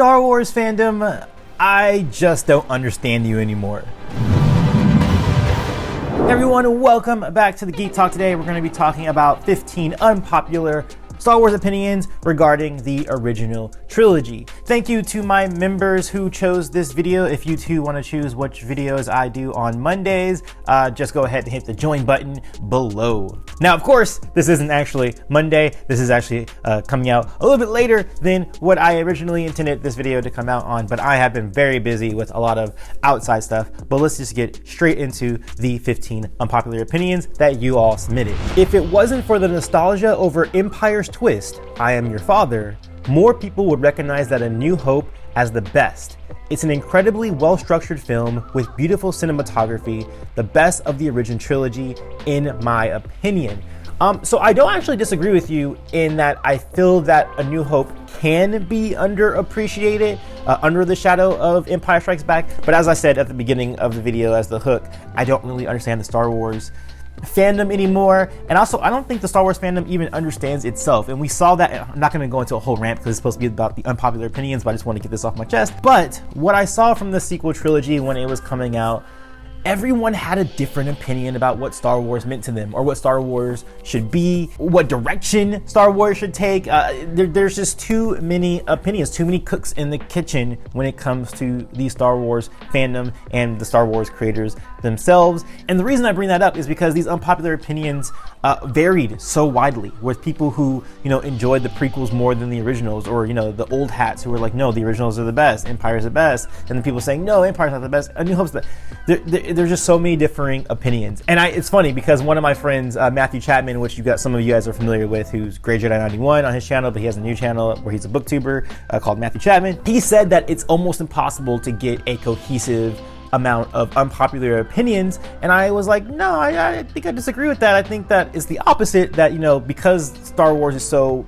Star Wars fandom, I just don't understand you anymore. Hey everyone, welcome back to the Geek Talk. Today we're going to be talking about 15 unpopular Star Wars opinions regarding the original trilogy. Thank you to my members who chose this video. If you too want to choose which videos I do on Mondays, just go ahead and hit the join button below. Now, of course, this isn't actually Monday. This is actually coming out a little bit later than what I originally intended this video to come out on, but I have been very busy with a lot of outside stuff. But let's just get straight into the 15 unpopular opinions that you all submitted. If it wasn't for the nostalgia over Empire's twist, I Am Your Father, more people would recognize that A New Hope as the best. It's an incredibly well-structured film with beautiful cinematography, the best of the original trilogy, in my opinion. So I don't actually disagree with you in that I feel that A New Hope can be underappreciated under the shadow of Empire Strikes Back. But as I said at the beginning of the video as the hook, I don't really understand the Star Wars fandom anymore, and also I don't think the Star Wars fandom even understands itself, and we saw that. I'm not going to go into a whole rant because it's supposed to be about the unpopular opinions, but I just want to get this off my chest. But what I saw from the sequel trilogy when it was coming out, everyone had a different opinion about what Star Wars meant to them, or what Star Wars should be, what direction Star Wars should take. There's just too many opinions, too many cooks in the kitchen when it comes to the Star Wars fandom and the Star Wars creators themselves. And the reason I bring that up is because these unpopular opinions varied so widely, with people who, enjoyed the prequels more than the originals, or, the old hats who were like, no, the originals are the best, Empire's the best, and then people saying, no, Empire's not the best, A New Hope's the best. There's just so many differing opinions. And it's funny because one of my friends, Matthew Chapman, which some of you guys are familiar with, who's Grey Jedi 91 on his channel, but he has a new channel where he's a booktuber called Matthew Chapman. He said that it's almost impossible to get a cohesive amount of unpopular opinions, and I was like, no, I think I disagree with that. I think that it's the opposite, that because Star Wars is so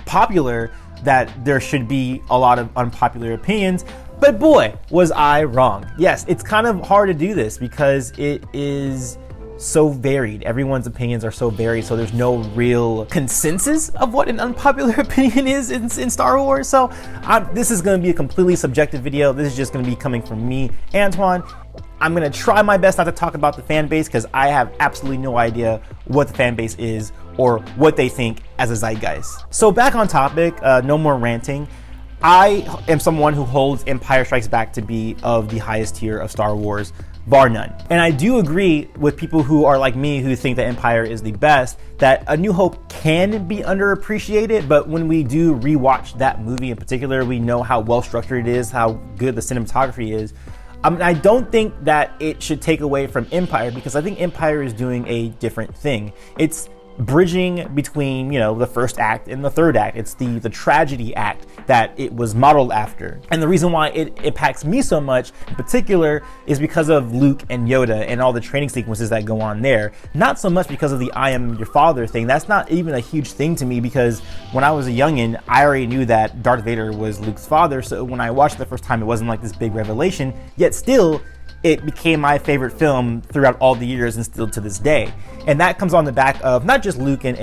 popular that there should be a lot of unpopular opinions. But boy, was I wrong. Yes, it's kind of hard to do this because it is so varied. Everyone's opinions are so varied, so there's no real consensus of what an unpopular opinion is in Star Wars. So this is going to be a completely subjective video. This is just going to be coming from me, Antoine. I'm going to try my best not to talk about the fan base because I have absolutely no idea what the fan base is or what they think as a zeitgeist. So back on topic, no more ranting. I am someone who holds Empire Strikes Back to be of the highest tier of Star Wars, bar none. And I do agree with people who are like me, who think that Empire is the best, that A New Hope can be underappreciated, but when we do rewatch that movie in particular, we know how well structured it is, how good the cinematography is. I don't think that it should take away from Empire, because I think Empire is doing a different thing. It's bridging between the first act and the third act. It's the tragedy act that it was modeled after, and the reason why it impacts me so much in particular is because of Luke and Yoda and all the training sequences that go on there. Not so much because of the I Am Your Father thing. That's not even a huge thing to me, because when I was a youngin', I already knew that Darth Vader was Luke's father, so when I watched it the first time, it wasn't like this big revelation, yet still it became my favorite film throughout all the years and still to this day. And that comes on the back of not just Luke and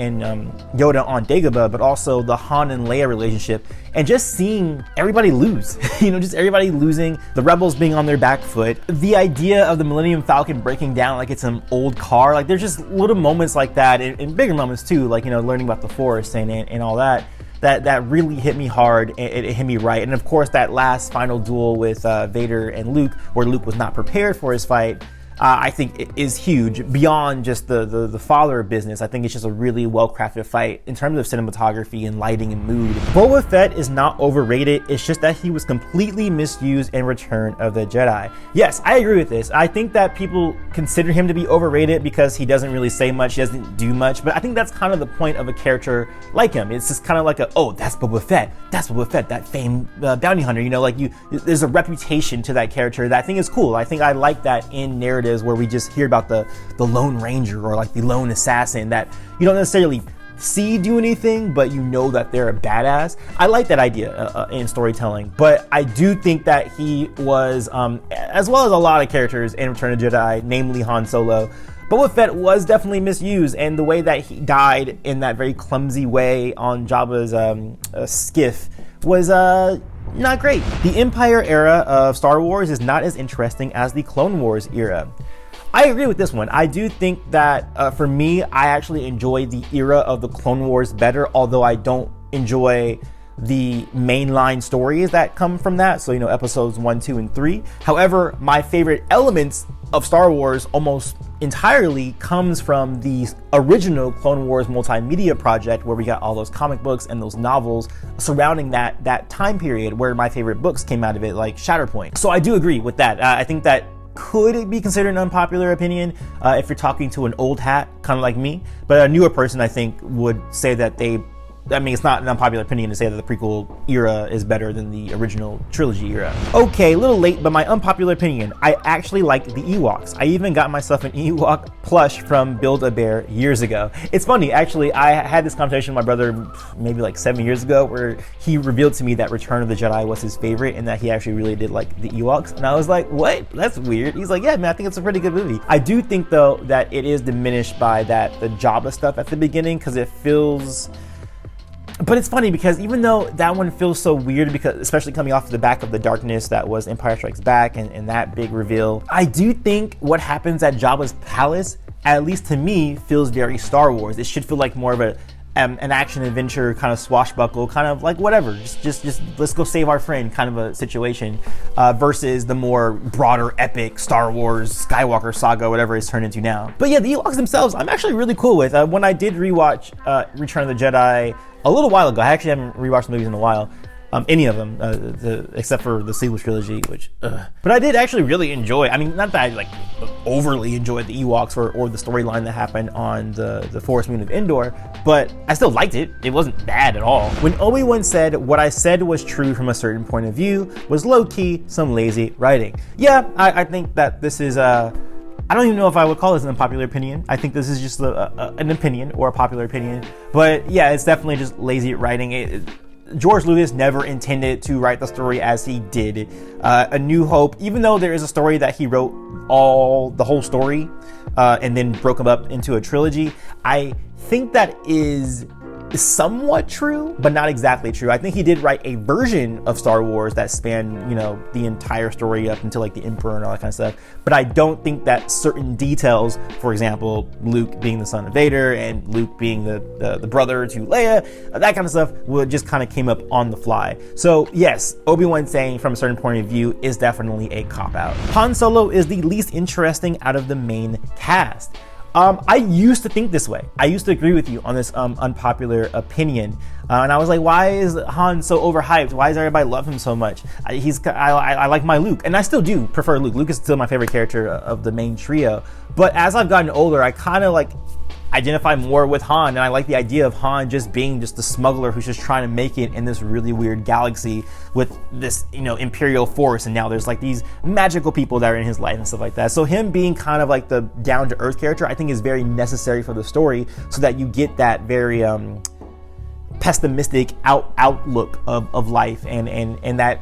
Yoda on Dagobah, but also the Han and Leia relationship, and just seeing everybody lose, just everybody losing, the rebels being on their back foot, the idea of the Millennium Falcon breaking down like it's an old car. Like there's just little moments like that, and bigger moments too, like, learning about the Force and all that. That really hit me hard, and it hit me right. And of course, that last final duel with Vader and Luke, where Luke was not prepared for his fight, I think it is huge beyond just the father business. I think it's just a really well-crafted fight in terms of cinematography and lighting and mood. Boba Fett is not overrated. It's just that he was completely misused in Return of the Jedi. Yes, I agree with this. I think that people consider him to be overrated because he doesn't really say much, he doesn't do much, but I think that's kind of the point of a character like him. It's just kind of like oh, that's Boba Fett. That's Boba Fett, that famed bounty hunter. There's a reputation to that character that I think is cool. I think I like that in narratives where we just hear about the Lone Ranger or like the lone assassin that you don't necessarily see do anything, but that they're a badass. I like that idea in storytelling, but I do think that he was, as well as a lot of characters in Return of the Jedi, namely Han Solo, Boba Fett was definitely misused, and the way that he died in that very clumsy way on Jabba's skiff was not great. The Empire era of Star Wars is not as interesting as the Clone Wars era. I agree with this one. I do think that for me, I actually enjoy the era of the Clone Wars better, although I don't enjoy the mainline stories that come from that. So, episodes 1, 2, and 3. However, my favorite elements of Star Wars almost entirely comes from the original Clone Wars multimedia project, where we got all those comic books and those novels surrounding that time period, where my favorite books came out of it, like Shatterpoint. So I do agree with that. I think that could be considered an unpopular opinion if you're talking to an old hat, kind of like me. But a newer person, I think, would say that it's not an unpopular opinion to say that the prequel era is better than the original trilogy era. Okay, a little late, but my unpopular opinion, I actually like the Ewoks. I even got myself an Ewok plush from Build-A-Bear years ago. It's funny, actually, I had this conversation with my brother maybe like 7 years ago, where he revealed to me that Return of the Jedi was his favorite and that he actually really did like the Ewoks. And I was like, what? That's weird. He's like, yeah, man, I think it's a pretty good movie. I do think, though, that it is diminished by the Jabba stuff at the beginning, because it feels... But it's funny because even though that one feels so weird, because especially coming off the back of the darkness that was Empire Strikes Back and that big reveal, I do think what happens at Jabba's palace, at least to me, feels very Star Wars. It should feel like more of an action adventure kind of swashbuckle, kind of like whatever, just let's go save our friend kind of a situation, versus the more broader epic Star Wars Skywalker saga, whatever it's turned into now. But yeah, the Ewoks themselves, I'm actually really cool with. When I did rewatch Return of the Jedi a little while ago, I actually haven't rewatched the movies in a while, any of them, except for the sequel trilogy, which, but I did actually really enjoy. I mean, not that I like overly enjoyed the Ewoks or the storyline that happened on the Forest Moon of Endor, but I still liked it. It wasn't bad at all. When Obi-Wan said, "What I said was true from a certain point of view," was low-key some lazy writing. Yeah, I think that this is I don't even know if I would call this an unpopular opinion. I think this is just an opinion or a popular opinion. But yeah, it's definitely just lazy writing. George Lucas never intended to write the story as he did. A New Hope, even though there is a story that he wrote the whole story and then broke them up into a trilogy, I think that is somewhat true, but not exactly true. I think he did write a version of Star Wars that spanned, the entire story up until like the Emperor and all that kind of stuff. But I don't think that certain details, for example, Luke being the son of Vader and Luke being the brother to Leia, that kind of stuff would just kind of came up on the fly. So yes, Obi-Wan saying from a certain point of view is definitely a cop-out. Han Solo is the least interesting out of the main cast. I used to think this way. I used to agree with you on this unpopular opinion. And I was like, why is Han so overhyped? Why does everybody love him so much? I like my Luke, and I still do prefer Luke. Luke is still my favorite character of the main trio. But as I've gotten older, I kind of identify more with Han, and I like the idea of Han just being just the smuggler who's just trying to make it in this really weird galaxy with this, Imperial force, and now there's like these magical people that are in his life and stuff like that. So him being kind of like the down-to-earth character, I think is very necessary for the story, so that you get that very pessimistic outlook of life and that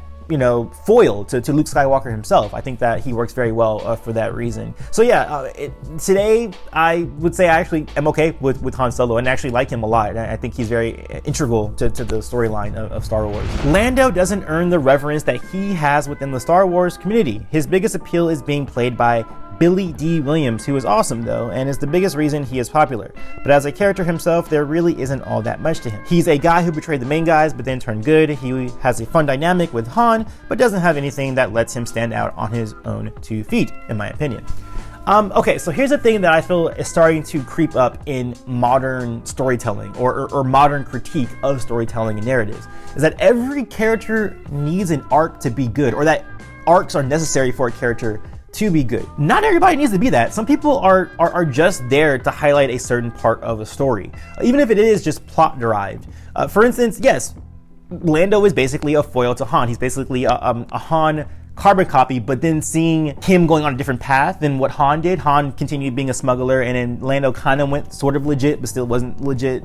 foil to Luke Skywalker himself. I think that he works very well for that reason. So yeah, today I would say I actually am okay with Han Solo and actually like him a lot. I think he's very integral to the storyline of Star Wars. Lando doesn't earn the reverence that he has within the Star Wars community. His biggest appeal is being played by Billy D. Williams, who is awesome though, and is the biggest reason he is popular. But as a character himself, there really isn't all that much to him. He's a guy who betrayed the main guys, but then turned good. He has a fun dynamic with Han, but doesn't have anything that lets him stand out on his own 2 feet, in my opinion. Okay, so here's the thing that I feel is starting to creep up in modern storytelling or modern critique of storytelling and narratives, is that every character needs an arc to be good, or that arcs are necessary for a character to be good. Not everybody needs to be that. Some people are just there to highlight a certain part of a story, even if it is just plot derived. For instance, yes, Lando is basically a foil to Han. He's basically a Han carbon copy, but then seeing him going on a different path than what Han did. Han continued being a smuggler, and then Lando kind of went sort of legit, but still wasn't legit.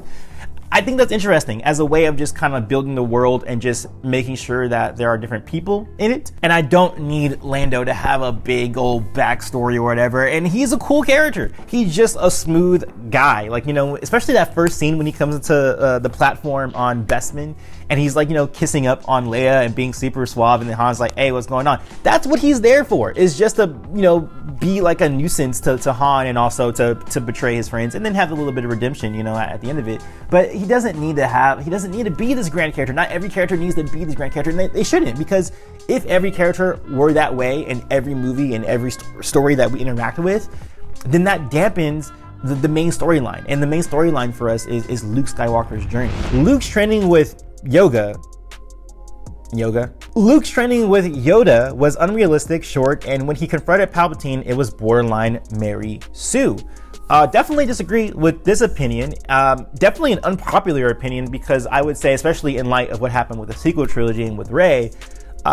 I think that's interesting as a way of just kind of building the world and just making sure that there are different people in it. And I don't need Lando to have a big old backstory or whatever. And he's a cool character. He's just a smooth guy. Like, especially that first scene when he comes into the platform on Bespin and he's like, kissing up on Leia and being super suave, and then Han's like, hey, what's going on? That's what he's there for, is just to, be like a nuisance to Han, and also to betray his friends, and then have a little bit of redemption, at the end of it. But he doesn't need to be this grand character. Not every character needs to be this grand character, and they shouldn't, because if every character were that way in every movie and every story that we interact with, then that dampens the main storyline. And the main storyline for us is Luke Skywalker's journey. Luke's training with Luke's training with Yoda was unrealistic, short, and when he confronted Palpatine, it was borderline Mary Sue. Definitely disagree with this opinion. Definitely an unpopular opinion, because I would say, especially in light of what happened with the sequel trilogy and with Rey,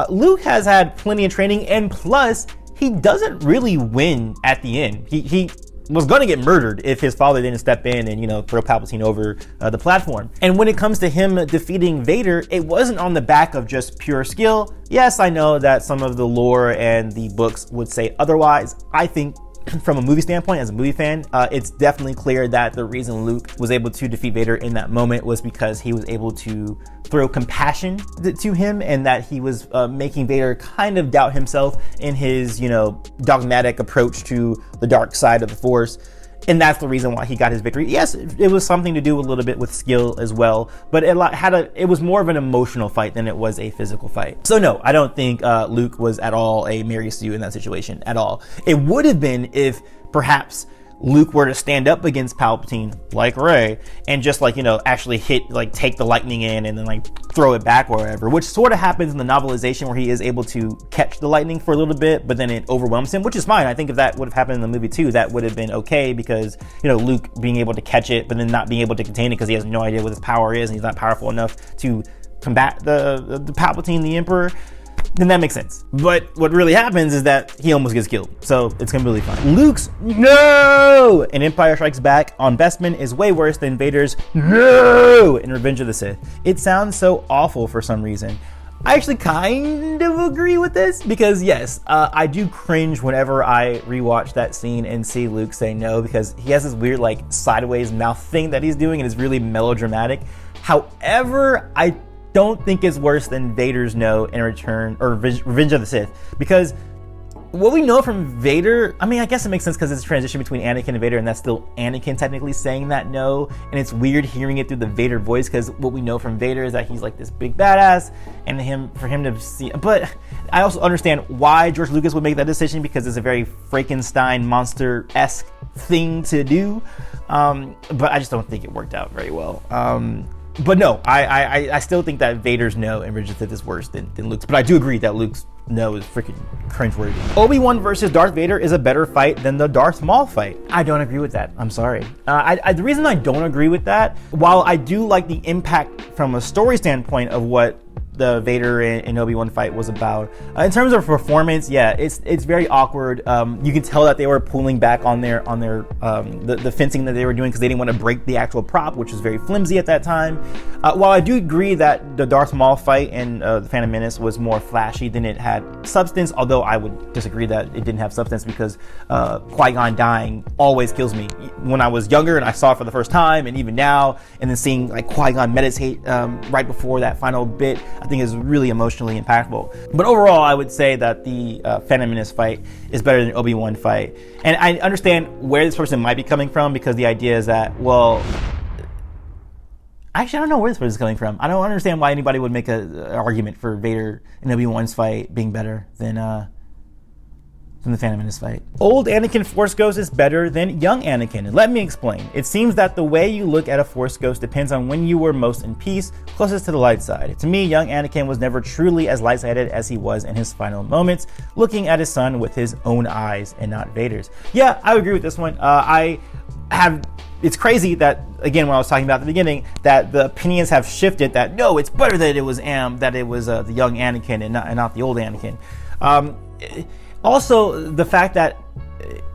Luke has had plenty of training, and plus, he doesn't really win at the end. He was going to get murdered if his father didn't step in and, throw Palpatine over the platform. And when it comes to him defeating Vader, it wasn't on the back of just pure skill. Yes, I know that some of the lore and the books would say otherwise. I think from a movie standpoint, as a movie fan, it's definitely clear that the reason Luke was able to defeat Vader in that moment was because he was able to throw compassion to him, and that he was making Vader kind of doubt himself in his, dogmatic approach to the dark side of the Force. And that's the reason why he got his victory. Yes, it was something to do a little bit with skill as well, but it was more of an emotional fight than it was a physical fight. So no, I don't think Luke was at all a Mary Sue in that situation at all. It would have been if perhaps Luke were to stand up against Palpatine like Rey and just actually take the lightning in and then throw it back or whatever, which sort of happens in the novelization, where he is able to catch the lightning for a little bit, but then it overwhelms him, which is fine. I think if that would have happened in the movie too, that would have been okay, because Luke being able to catch it but then not being able to contain it because he has no idea what his power is and he's not powerful enough to combat the Palpatine, the Emperor, then that makes sense. But what really happens is that he almost gets killed, so it's completely fine. Luke's no in Empire Strikes Back on Bespin is way worse than Vader's no in Revenge of the Sith. It sounds so awful for some reason. I actually kind of agree with this, because yes, I do cringe whenever I rewatch that scene and see Luke say no, because he has this weird sideways mouth thing that he's doing, and it's really melodramatic. However, I don't think it's worse than Vader's no in Revenge of the Sith, because what we know from Vader, I guess it makes sense because it's a transition between Anakin and Vader, and that's still Anakin technically saying that no, and it's weird hearing it through the Vader voice, because what we know from Vader is that he's this big badass, and for him to see. But I also understand why George Lucas would make that decision, because it's a very Frankenstein monster-esque thing to do, but I just don't think it worked out very well. But no, I still think that Vader's no in Revenge of the Sith is worse than Luke's. But I do agree that Luke's no is freaking cringeworthy. Obi-Wan versus Darth Vader is a better fight than the Darth Maul fight. I don't agree with that. I'm sorry. The reason I don't agree with that, while I do like the impact from a story standpoint of what the Vader and Obi-Wan fight was about, in terms of performance, yeah, it's very awkward. You can tell that they were pulling back on the fencing that they were doing, because they didn't want to break the actual prop, which was very flimsy at that time. While I do agree that the Darth Maul fight in The Phantom Menace was more flashy than it had substance, although I would disagree that it didn't have substance, because Qui-Gon dying always kills me. When I was younger and I saw it for the first time, and even now, and then seeing Qui-Gon meditate right before that final bit, I think is really emotionally impactful. But overall, I would say that the Phantom Menace fight is better than Obi-Wan fight. And I understand where this person might be coming from, because the idea is that, well, actually, I don't know where this person is coming from. I don't understand why anybody would make an argument for Vader and Obi-Wan's fight being better than the Phantom Menace fight. Old Anakin Force Ghost is better than young Anakin. Let me explain. It seems that the way you look at a Force Ghost depends on when you were most in peace, closest to the light side. To me, young Anakin was never truly as light-sided as he was in his final moments, looking at his son with his own eyes and not Vader's. Yeah, I agree with this one. It's crazy that, again, when I was talking about at the beginning, that the opinions have shifted, that no, it's better that it was the young Anakin and not the old Anakin. Also, the fact that,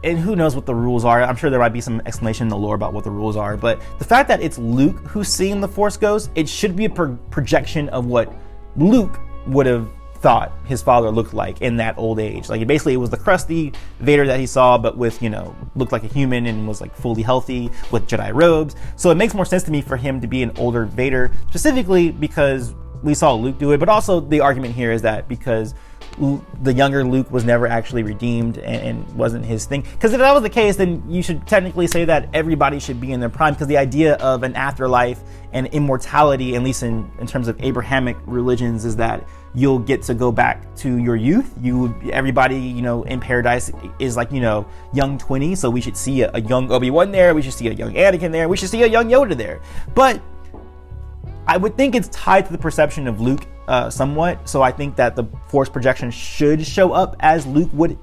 and who knows what the rules are, I'm sure there might be some explanation in the lore about what the rules are, but the fact that it's Luke who's seeing the Force Ghost, it should be a projection of what Luke would have thought his father looked like in that old age. Basically, it was the crusty Vader that he saw, but with, looked like a human and was fully healthy with Jedi robes. So it makes more sense to me for him to be an older Vader, specifically because we saw Luke do it, but also the argument here is that because the younger Luke was never actually redeemed and wasn't his thing. Because if that was the case, then you should technically say that everybody should be in their prime, because the idea of an afterlife and immortality, at least in terms of Abrahamic religions, is that you'll get to go back to your youth. Everybody, in paradise is like, young 20. So we should see a young Obi-Wan there. We should see a young Anakin there. We should see a young Yoda there. But I would think it's tied to the perception of Luke somewhat. So I think that the Force projection should show up as Luke would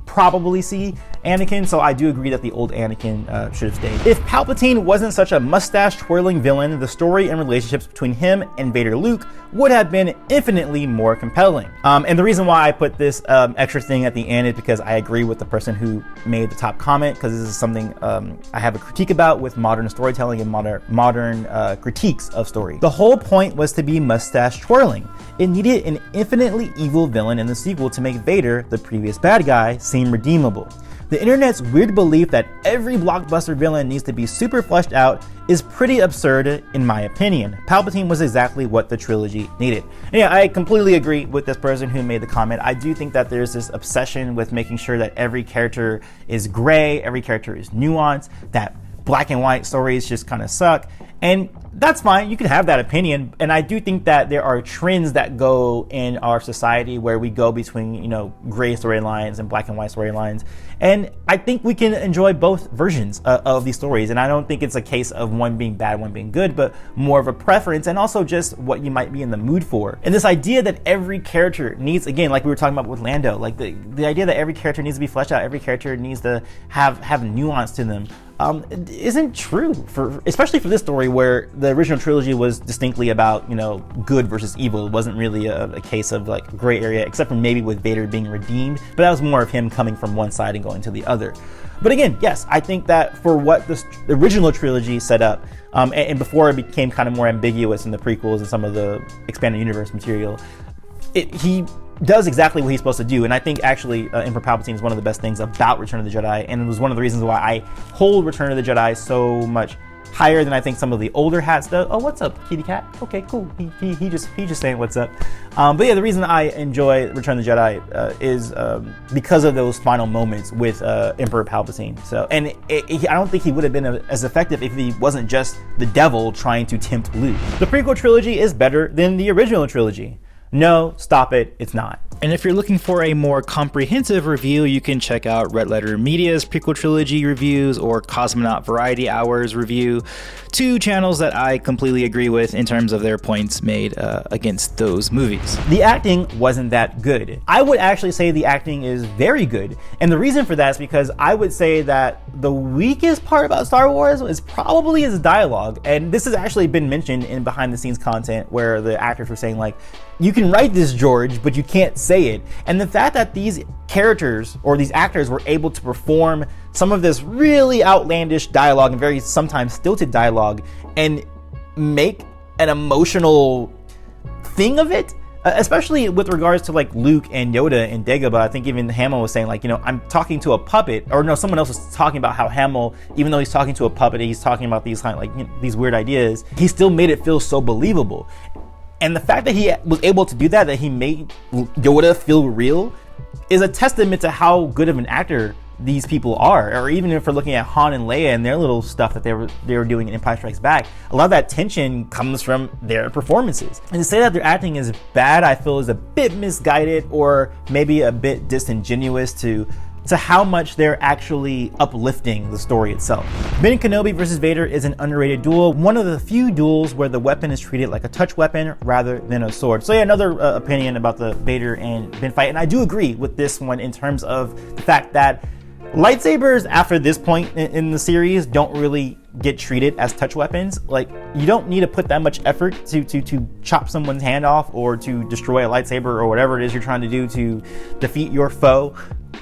probably see Anakin. So I do agree that the old Anakin should have stayed. If Palpatine wasn't such a mustache-twirling villain, the story and relationships between him and Vader Luke would have been infinitely more compelling. And the reason why I put this extra thing at the end is because I agree with the person who made the top comment, because this is something I have a critique about with modern storytelling and modern critiques of story. The whole point was to be mustache-twirling. It needed an infinitely evil villain in the sequel to make Vader, the previous bad guy, seem redeemable. The internet's weird belief that every blockbuster villain needs to be super fleshed out is pretty absurd in my opinion. Palpatine was exactly what the trilogy needed. And yeah, I completely agree with this person who made the comment. I do think that there's this obsession with making sure that every character is gray, every character is nuanced, that black and white stories just kind of suck. And that's fine, you can have that opinion. And I do think that there are trends that go in our society where we go between, gray storylines and black and white storylines. And I think we can enjoy both versions of these stories. And I don't think it's a case of one being bad, one being good, but more of a preference and also just what you might be in the mood for. And this idea that every character needs, again, like we were talking about with Lando, like the idea that every character needs to be fleshed out, every character needs to have nuance to them, isn't true, especially for this story where the original trilogy was distinctly about, good versus evil. It wasn't really a case of like gray area, except for maybe with Vader being redeemed, but that was more of him coming from one side and going to the other. But again, yes, I think that for what the original trilogy set up, and before it became kind of more ambiguous in the prequels and some of the expanded universe material, he does exactly what he's supposed to do. And I think actually Emperor Palpatine is one of the best things about Return of the Jedi, and it was one of the reasons why I hold Return of the Jedi so much higher than I think some of the older hats do. Oh, what's up, kitty cat? Okay, cool. He just saying what's up. But yeah, the reason I enjoy Return of the Jedi is because of those final moments with Emperor Palpatine. So, and I don't think he would have been as effective if he wasn't just the devil trying to tempt Luke. The prequel trilogy is better than the original trilogy. No, stop it, it's not. And if you're looking for a more comprehensive review, you can check out Red Letter Media's prequel trilogy reviews or Cosmonaut Variety Hours review, two channels that I completely agree with in terms of their points made against those movies. The acting wasn't that good. I would actually say the acting is very good. And the reason for that is because I would say that the weakest part about Star Wars is probably its dialogue. And this has actually been mentioned in behind the scenes content where the actors were saying like, you can write this, George, but you can't say it. And the fact that these characters or these actors were able to perform some of this really outlandish dialogue and very sometimes stilted dialogue and make an emotional thing of it, especially with regards to like Luke and Yoda and Dagobah. I think even Hamill was saying like, I'm talking to a puppet, or no, someone else was talking about how Hamill, even though he's talking to a puppet, he's talking about these kind of like these weird ideas, he still made it feel so believable. And the fact that he was able to do that he made Yoda feel real, is a testament to how good of an actor these people are. Or even if we're looking at Han and Leia and their little stuff that they were doing in Empire Strikes Back, a lot of that tension comes from their performances. And to say that their acting is bad, I feel is a bit misguided or maybe a bit disingenuous to how much they're actually uplifting the story itself. Ben Kenobi versus Vader is an underrated duel, one of the few duels where the weapon is treated like a touch weapon rather than a sword. So yeah, another opinion about the Vader and Ben fight, and I do agree with this one in terms of the fact that lightsabers after this point in the series don't really get treated as touch weapons. Like, you don't need to put that much effort to chop someone's hand off or to destroy a lightsaber or whatever it is you're trying to do to defeat your foe.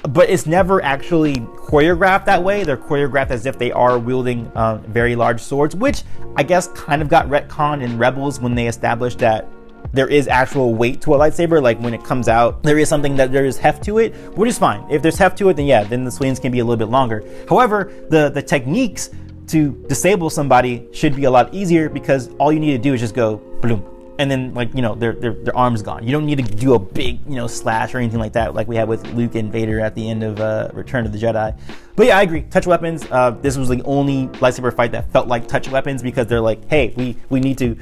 But it's never actually choreographed that way. They're choreographed as if they are wielding very large swords, which I guess kind of got retconned in Rebels when they established that there is actual weight to a lightsaber. Like when it comes out, there is something that there is heft to it, which is fine. If there's heft to it, then yeah, then the swings can be a little bit longer. However, the techniques to disable somebody should be a lot easier because all you need to do is just go bloom, and then like, you know, their arm's gone. You don't need to do a big, you know, slash or anything like that like we had with Luke and Vader at the end of Return of the Jedi. But yeah, I agree. Touch weapons. This was the only lightsaber fight that felt like touch weapons, because they're like, hey, we need to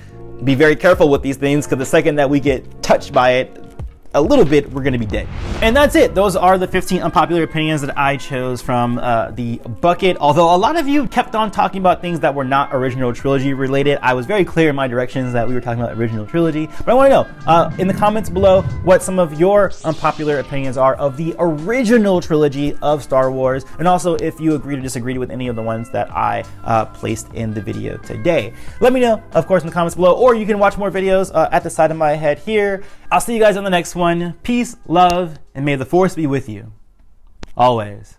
be very careful with these things, because the second that we get touched by it a little bit, we're gonna be dead. And that's it. Those are the 15 unpopular opinions that I chose from the bucket. Although a lot of you kept on talking about things that were not original trilogy related, I was very clear in my directions that we were talking about original trilogy. But I want to know in the comments below what some of your unpopular opinions are of the original trilogy of Star Wars, and also if you agree or disagree with any of the ones that I placed in the video today. Let me know, of course, in the comments below, or you can watch more videos at the side of my head here. I'll see you guys on the next one. Peace, love, and may the Force be with you always.